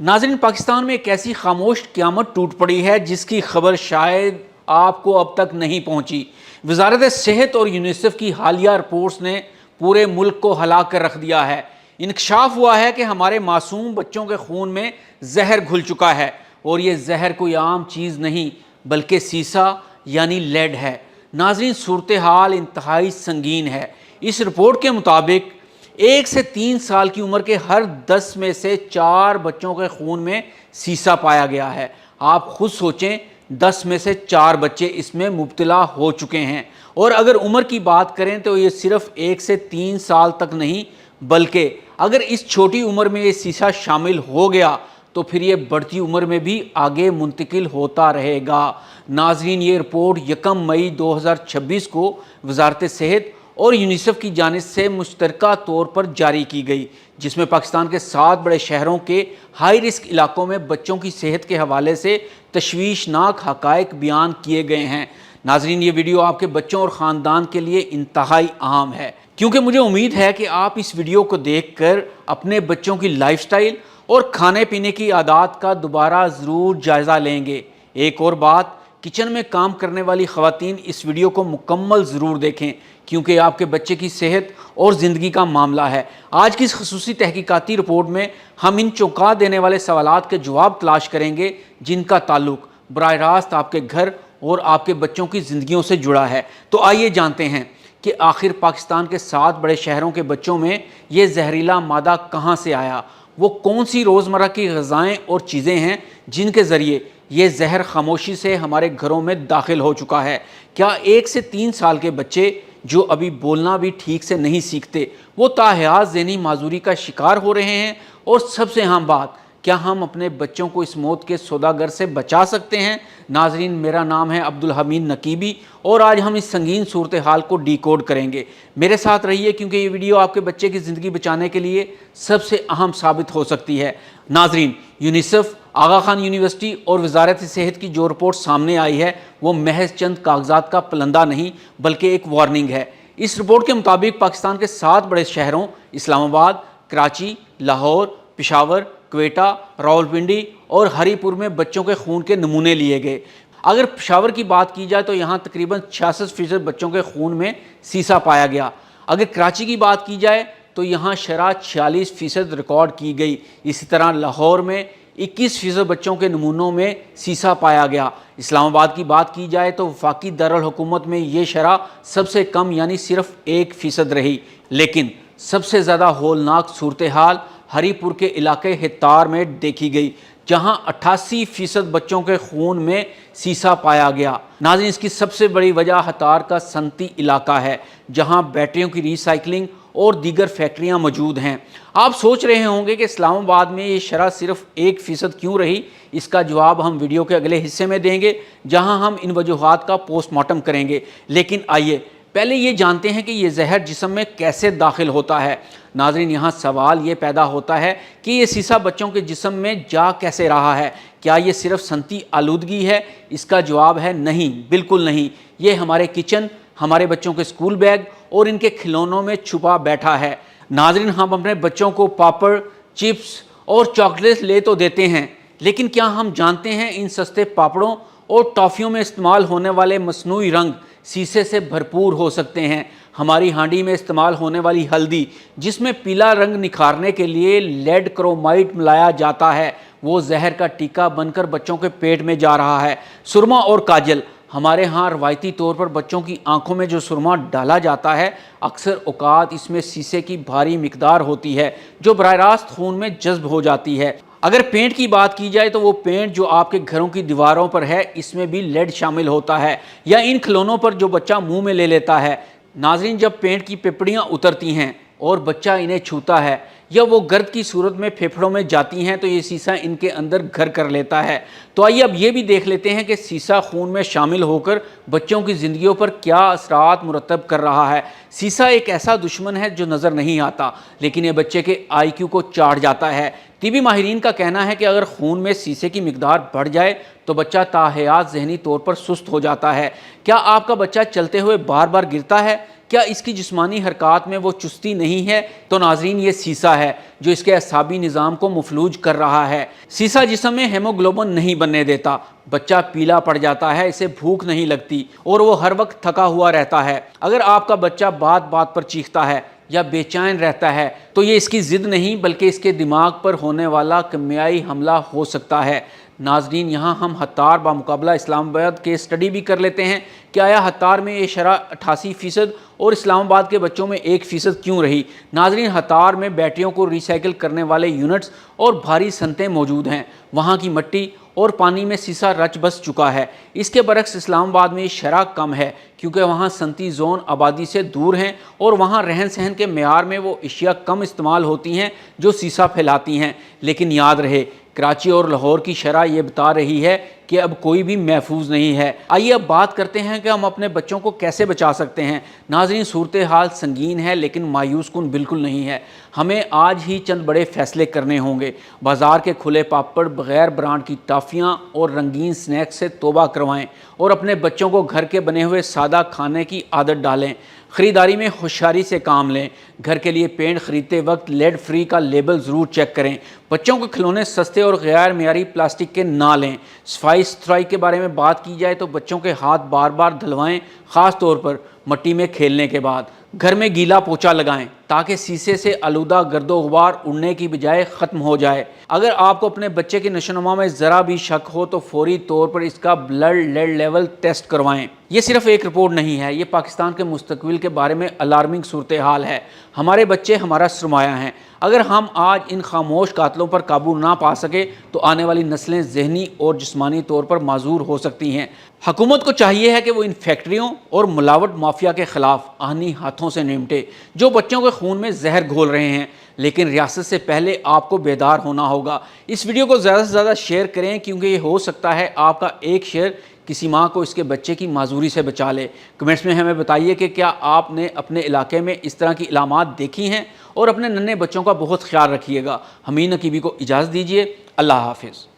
नाज़रीन, पाकिस्तान में एक ऐसी खामोश क़यामत टूट पड़ी है जिसकी खबर शायद आपको अब तक नहीं पहुंची। वज़ारत सेहत और यूनिसेफ की हालिया रिपोर्ट्स ने पूरे मुल्क को हिला कर रख दिया है। इंकशाफ हुआ है कि हमारे मासूम बच्चों के खून में जहर घुल चुका है और ये जहर कोई आम चीज़ नहीं बल्कि सीसा यानी लेड है। नाज़रीन, सूरत हाल इंतहाई संगीन है। इस रिपोर्ट के मुताबिक 1 से 3 साल की उम्र के हर 10 में से 4 बच्चों के खून में सीसा पाया गया है। आप खुद सोचें, 10 में से 4 बच्चे इसमें मुब्तला हो चुके हैं। और अगर उम्र की बात करें तो ये सिर्फ 1 से 3 साल तक नहीं, बल्कि अगर इस छोटी उम्र में ये सीसा शामिल हो गया तो फिर ये बढ़ती उम्र में भी आगे मुंतकिल होता रहेगा। नाज़रीन, ये रिपोर्ट 1 मई 2026 को वज़ारत सेहत और यूनिसेफ की जानिब से मुश्तरका तौर पर जारी की गई, जिसमें पाकिस्तान के 7 बड़े शहरों के हाई रिस्क इलाकों में बच्चों की सेहत के हवाले से तशवीशनाक हक़ाइक़ बयान किए गए हैं। नाज़रीन, ये वीडियो आपके बच्चों और ख़ानदान के लिए इंतहाई अहम है, क्योंकि मुझे उम्मीद है कि आप इस वीडियो को देखकर अपने बच्चों की लाइफस्टाइल और खाने पीने की आदत का दोबारा ज़रूर जायज़ा लेंगे। एक और बात, किचन में काम करने वाली ख़वातीन इस वीडियो को मुकम्मल ज़रूर देखें, क्योंकि आपके बच्चे की सेहत और ज़िंदगी का मामला है। आज की इस खसूसी तहकीकाती रिपोर्ट में हम इन चौंका देने वाले सवालात के जवाब तलाश करेंगे जिनका ताल्लुक बराह रास्त आपके घर और आपके बच्चों की ज़िंदगियों से जुड़ा है। तो आइए जानते हैं कि आखिर पाकिस्तान के 7 बड़े शहरों के बच्चों में ये जहरीला मादा कहाँ से आया। वो कौन सी रोज़मर्रा की ग़िज़ाएँ और चीज़ें हैं जिनके ज़रिए ये जहर खामोशी से हमारे घरों में दाखिल हो चुका है। क्या 1 से 3 साल के बच्चे जो अभी बोलना भी ठीक से नहीं सीखते, वो ताहयात ज़हनी माजूरी का शिकार हो रहे हैं? और सबसे अहम बात, क्या हम अपने बच्चों को इस मौत के सौदागर से बचा सकते हैं? नाज़रीन, मेरा नाम है अब्दुल हमीद नकीबी और आज हम इस संगीन सूरत हाल को डिकोड करेंगे। मेरे साथ रहिए, क्योंकि ये वीडियो आपके बच्चे की ज़िंदगी बचाने के लिए सबसे अहम साबित हो सकती है। नाज़रीन, यूनिसेफ, आगा खान यूनिवर्सिटी और वज़ारत सेहत की जो रिपोर्ट सामने आई है वो महज चंद कागजात का पलंदा नहीं बल्कि एक वार्निंग है। इस रिपोर्ट के मुताबिक पाकिस्तान के 7 बड़े शहरों इस्लामाबाद, कराची, लाहौर, पेशावर, क्वेटा, रावलपिंडी और हरीपुर में बच्चों के खून के नमूने लिए गए। अगर पेशावर की बात की जाए तो यहाँ तकरीबन 66% बच्चों के खून में सीसा पाया गया। अगर कराची की बात की जाए तो यहाँ शरह 46% रिकॉर्ड की गई। इसी तरह लाहौर में 21% बच्चों के नमूनों में सीसा पाया गया। इस्लामाबाद की बात की जाए तो वफाकी दारुल हुकूमत में ये शरह सबसे कम यानी सिर्फ 1% रही। लेकिन सबसे ज़्यादा होलनाक सूरत हाल हरीपुर के इलाके हित्तार में देखी गई, जहां 88% बच्चों के खून में सीसा पाया गया। नाज़रीन, इसकी सबसे बड़ी वजह हित्तार का सनती इलाका है, जहां बैटरियों की रिसाइकलिंग और दीगर फैक्ट्रियां मौजूद हैं। आप सोच रहे होंगे कि इस्लामाबाद में ये शरह सिर्फ 1% क्यों रही। इसका जवाब हम वीडियो के अगले हिस्से में देंगे, जहां हम इन वजूहात का पोस्टमार्टम करेंगे। लेकिन आइए पहले ये जानते हैं कि ये जहर जिस्म में कैसे दाखिल होता है। नाज़रीन, यहाँ सवाल ये पैदा होता है कि ये सीसा बच्चों के जिस्म में जा कैसे रहा है। क्या ये सिर्फ सनती आलूदगी है? इसका जवाब है नहीं, बिल्कुल नहीं। ये हमारे किचन, हमारे बच्चों के स्कूल बैग और इनके खिलौनों में छुपा बैठा है। नाज़रीन, हम अपने बच्चों को पापड़, चिप्स और चॉकलेट्स ले तो देते हैं, लेकिन क्या हम जानते हैं इन सस्ते पापड़ों और टॉफ़ियों में इस्तेमाल होने वाले मसनूई रंग सीसे से भरपूर हो सकते हैं। हमारी हांडी में इस्तेमाल होने वाली हल्दी, जिसमें पीला रंग निखारने के लिए लेड क्रोमाइड मिलाया जाता है, वो जहर का टीका बनकर बच्चों के पेट में जा रहा है। सुरमा और काजल, हमारे यहाँ रवायती तौर पर बच्चों की आंखों में जो सुरमा डाला जाता है, अक्सर औकात इसमें सीसे की भारी मिकदार होती है जो बराह रास्त खून में जज्ब हो जाती है। अगर पेंट की बात की जाए तो वो पेंट जो आपके घरों की दीवारों पर है, इसमें भी लेड शामिल होता है, या इन खिलौनों पर जो बच्चा मुंह में ले लेता है। नाज़रीन, जब पेंट की पिपड़ियाँ उतरती हैं और बच्चा इन्हें छूता है या वो गर्द की सूरत में फेफड़ों में जाती हैं तो ये सीसा इनके अंदर घर कर लेता है। तो आइए अब ये भी देख लेते हैं कि सीसा खून में शामिल होकर बच्चों की ज़िंदगियों पर क्या असरात मुरतब कर रहा है। सीसा एक ऐसा दुश्मन है जो नज़र नहीं आता, लेकिन ये बच्चे के IQ को चाट जाता है। तिबी माहिरीन का कहना है कि अगर खून में सीसे की मिकदार बढ़ जाए तो बच्चा ताहयात ज़हनी तौर पर सुस्त हो जाता है। क्या आपका बच्चा चलते हुए बार बार गिरता है کیا اس کی جسمانی حرکات میں وہ چستی نہیں ہے؟ تو ناظرین یہ سیسا ہے جو اس کے اعصابی نظام کو مفلوج کر رہا ہے۔ سیسا جسم میں ہیموگلوبن نہیں بننے دیتا، بچہ پیلا پڑ جاتا ہے، اسے بھوک نہیں لگتی اور وہ ہر وقت تھکا ہوا رہتا ہے۔ اگر آپ کا بچہ بات بات پر چیختا ہے یا بے چین رہتا ہے تو یہ اس کی ضد نہیں بلکہ اس کے دماغ پر ہونے والا کیمیائی حملہ ہو سکتا ہے۔ ناظرین یہاں ہم حتار بمقابلہ اسلام آباد کے اسٹڈی بھی کر لیتے ہیں کہ آیا حتار میں یہ شرح 88% اور اسلام آباد کے بچوں میں 1% کیوں رہی؟ ناظرین حتار میں بیٹریوں کو ریسائیکل کرنے والے یونٹس اور بھاری صنعتیں موجود ہیں، وہاں کی مٹی اور پانی میں سیسا رچ بس چکا ہے۔ اس کے برعکس اسلام آباد میں یہ شرح کم ہے کیونکہ وہاں صنعتی زون آبادی سے دور ہیں اور وہاں رہن سہن کے معیار میں وہ اشیاء کم استعمال ہوتی ہیں جو سیسا پھیلاتی ہیں۔ لیکن یاد رہے کراچی اور لاہور کی شرح یہ بتا رہی ہے کہ اب کوئی بھی محفوظ نہیں ہے۔ آئیے اب بات کرتے ہیں کہ ہم اپنے بچوں کو کیسے بچا سکتے ہیں۔ ناظرین صورتحال سنگین ہے لیکن مایوس کن بالکل نہیں ہے۔ ہمیں آج ہی چند بڑے فیصلے کرنے ہوں گے۔ بازار کے کھلے پاپڑ، بغیر برانڈ کی ٹافیاں اور رنگین سنیکس سے توبہ کروائیں اور اپنے بچوں کو گھر کے بنے ہوئے سادہ کھانے کی عادت ڈالیں۔ خریداری میں ہوشیاری سے کام لیں۔ گھر کے لیے پینٹ خریدتے وقت لیڈ فری کا لیبل ضرور چیک کریں۔ بچوں کے کھلونے سستے اور غیر معیاری پلاسٹک کے نہ لیں۔ صفائی ستھرائی کے بارے میں بات کی جائے تو بچوں کے ہاتھ بار بار دھلوائیں، خاص طور پر مٹی میں کھیلنے کے بعد۔ گھر میں گیلا پوچا لگائیں تاکہ سیسے سے آلودہ گرد و غبار اڑنے کی بجائے ختم ہو جائے۔ اگر آپ کو اپنے بچے کی نشوونما میں ذرا بھی شک ہو تو فوری طور پر اس کا بلڈ لیڈ لیول ٹیسٹ کروائیں۔ یہ صرف ایک رپورٹ نہیں ہے، یہ پاکستان کے مستقبل کے بارے میں الارمنگ صورتحال ہے۔ ہمارے بچے ہمارا سرمایہ ہیں۔ اگر ہم آج ان خاموش قاتلوں پر قابو نہ پا سکے تو آنے والی نسلیں ذہنی اور جسمانی طور پر معذور ہو سکتی ہیں۔ حکومت کو چاہیے ہے کہ وہ ان فیکٹریوں اور ملاوٹ مافیا کے خلاف آہنی ہاتھوں سے نمٹے جو بچوں کے خون میں زہر گھول رہے ہیں۔ لیکن ریاست سے پہلے آپ کو بیدار ہونا ہوگا۔ اس ویڈیو کو زیادہ سے زیادہ شیئر کریں کیونکہ یہ ہو سکتا ہے آپ کا ایک شیئر کسی ماں کو اس کے بچے کی معذوری سے بچا لے۔ کمنٹس میں ہمیں بتائیے کہ کیا آپ نے اپنے علاقے میں اس طرح کی علامات دیکھی ہیں، اور اپنے ننھے بچوں کا بہت خیال رکھیے گا۔ حمید نقیبی کو اجازت دیجیے۔ اللہ حافظ۔